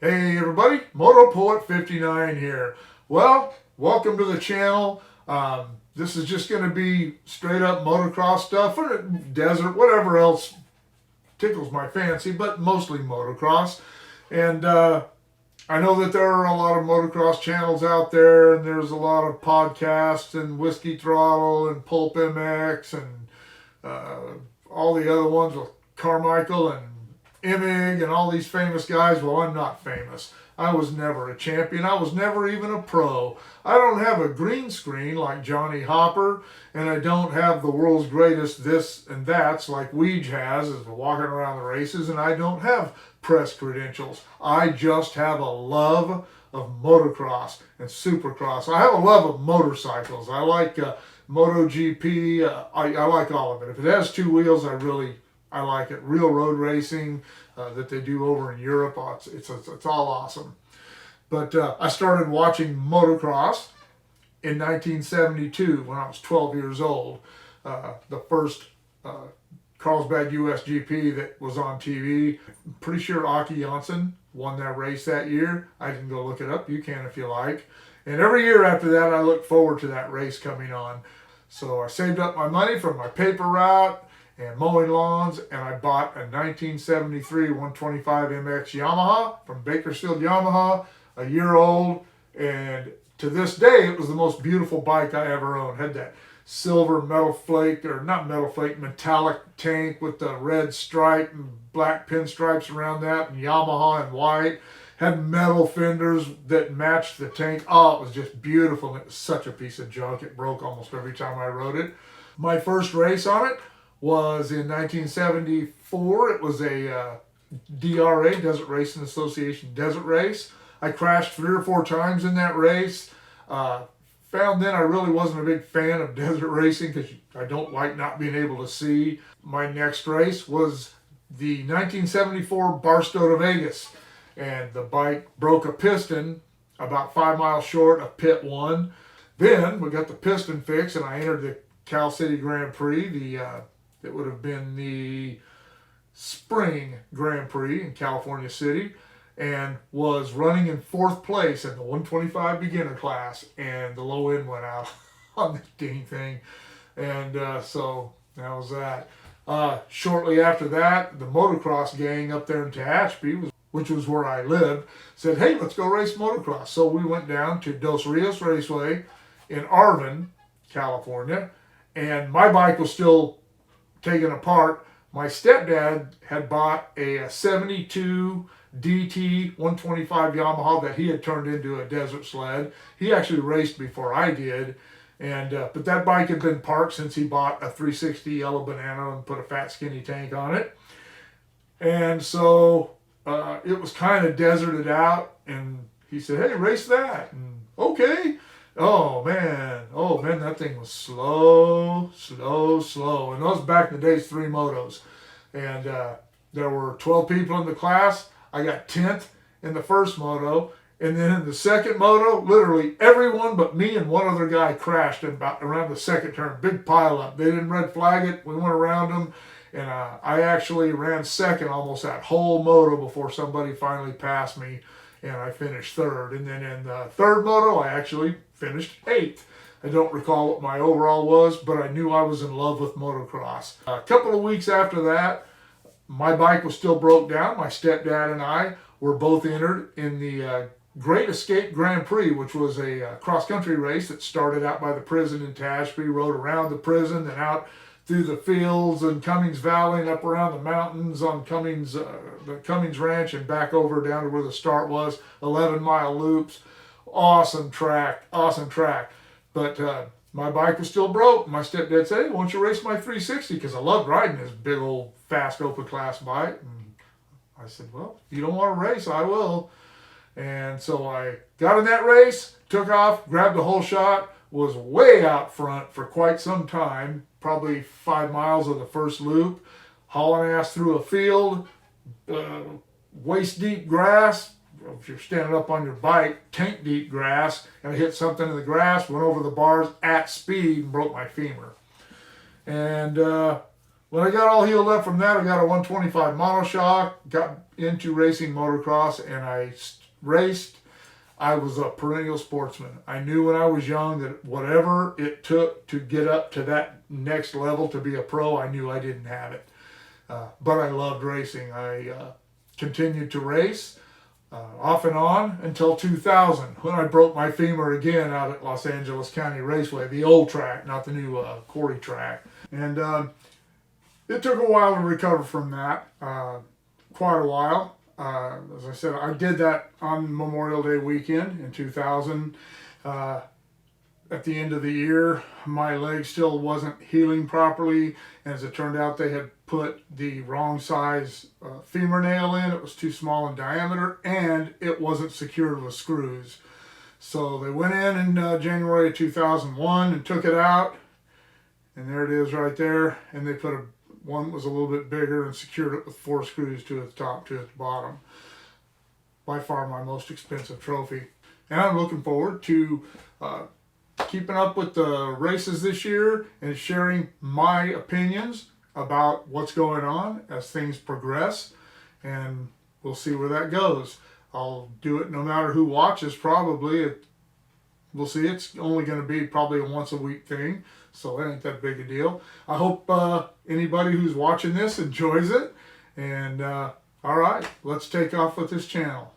Hey everybody, Moto Poet 59 here. Well, welcome to the channel. This is just going to be straight up motocross stuff, or desert, whatever else tickles my fancy, but mostly motocross. And I know that there are a lot of motocross channels out there, and there's a lot of podcasts and Whiskey Throttle and Pulp MX and all the other ones with Carmichael and Emig and all these famous guys. Well, I'm not famous. I was never a champion. I was never even a pro. I don't have a green screen like Johnny Hopper, and I don't have the world's greatest this and that's like Weege has as we're walking around the races, and I don't have press credentials. I just have a love of motocross and supercross. I have a love of motorcycles. I like MotoGP. I like all of it. If it has two wheels, I like it. Real road racing that they do over in Europe. Oh, it's all awesome. But I started watching motocross in 1972 when I was 12 years old. The first Carlsbad USGP that was on TV. I'm pretty sure Aki Janssen won that race that year. I can go look it up. You can if you like. And every year after that, I look forward to that race coming on. So I saved up my money from my paper route and mowing lawns, and I bought a 1973 125 MX Yamaha from Bakersfield Yamaha, a year old, and to this day it was the most beautiful bike I ever owned. Had that silver metal flake, or not metal flake, metallic tank with the red stripe and black pinstripes around that, and Yamaha in white. Had metal fenders that matched the tank. Oh, it was just beautiful. And it was such a piece of junk. It broke almost every time I rode it. My first race on it was in 1974. It was a DRA, Desert Racing Association desert race. I crashed 3 or 4 times in that race. Found then I really wasn't a big fan of desert racing because I don't like not being able to see. My next race was the 1974 Barstow to Vegas, and the bike broke a piston about 5 miles short of pit 1. Then we got the piston fixed, and I entered the Cal City Grand Prix. It would have been the spring Grand Prix in California City, and was running in 4th place in the 125 beginner class, and the low end went out on this dang thing. And so that was that. Shortly after that, the motocross gang up there in Tehachapi, which was where I lived, said, hey, let's go race motocross. So we went down to Dos Rios Raceway in Arvin, California, and my bike was still taken apart. My stepdad had bought a 72 DT 125 Yamaha that he had turned into a desert sled. He actually raced before I did, and but that bike had been parked since he bought a 360 Yellow Banana and put a fat skinny tank on it. And so it was kind of deserted out, and he said, hey, race that. And okay. Oh man, that thing was slow. And those back in the days, 3 motos. And there were 12 people in the class. I got 10th in the first moto. And then in the second moto, literally everyone but me and one other guy crashed in about around the second turn. Big pile up. They didn't red flag it. We went around them. And I actually ran second almost that whole moto before somebody finally passed me, and I finished 3rd. And then in the 3rd moto, I actually finished 8th. I don't recall what my overall was, but I knew I was in love with motocross. A couple of weeks after that, my bike was still broke down. My stepdad and I were both entered in the Great Escape Grand Prix, which was a cross-country race that started out by the prison in Tehachapi, rode around the prison, then out through the fields and Cummings Valley and up around the mountains on the Cummings Ranch and back over down to where the start was. 11-mile loops. Awesome track. But my bike was still broke. My stepdad said, hey, why don't you race my 360? Because I loved riding this big old fast open class bike. And I said, well, if you don't want to race, I will. And so I got in that race, took off, grabbed the whole shot, was way out front for quite some time, probably 5 miles of the first loop, hauling ass through a field, waist deep grass. If you're standing up on your bike, tank deep grass, and I hit something in the grass, went over the bars at speed and broke my femur. And When I got all healed up from that, I got a 125 monoshock, got into racing motocross, and I raced. I was a perennial sportsman. I knew when I was young that whatever it took to get up to that next level to be a pro, I knew I didn't have it. But I loved racing. I continued to race off and on until 2000, when I broke my femur again out at Los Angeles County Raceway, the old track, not the new Corey track. And it took a while to recover from that, quite a while. As I said, I did that on Memorial Day weekend in 2000. At the end of the year, my leg still wasn't healing properly. And as it turned out, they had put the wrong size femur nail in. It was too small in diameter, and it wasn't secured with screws. So they went in January of 2001 and took it out. And there it is right there. And they put one that was a little bit bigger and secured it with 4 screws, 2 at the top, 2 at the bottom. By far my most expensive trophy. And I'm looking forward to keeping up with the races this year and sharing my opinions about what's going on as things progress. And we'll see where that goes. I'll do it no matter who watches, probably. We'll see. It's only going to be probably a once a week thing, so it ain't that big a deal. I hope anybody who's watching this enjoys it. And all right, let's take off with this channel.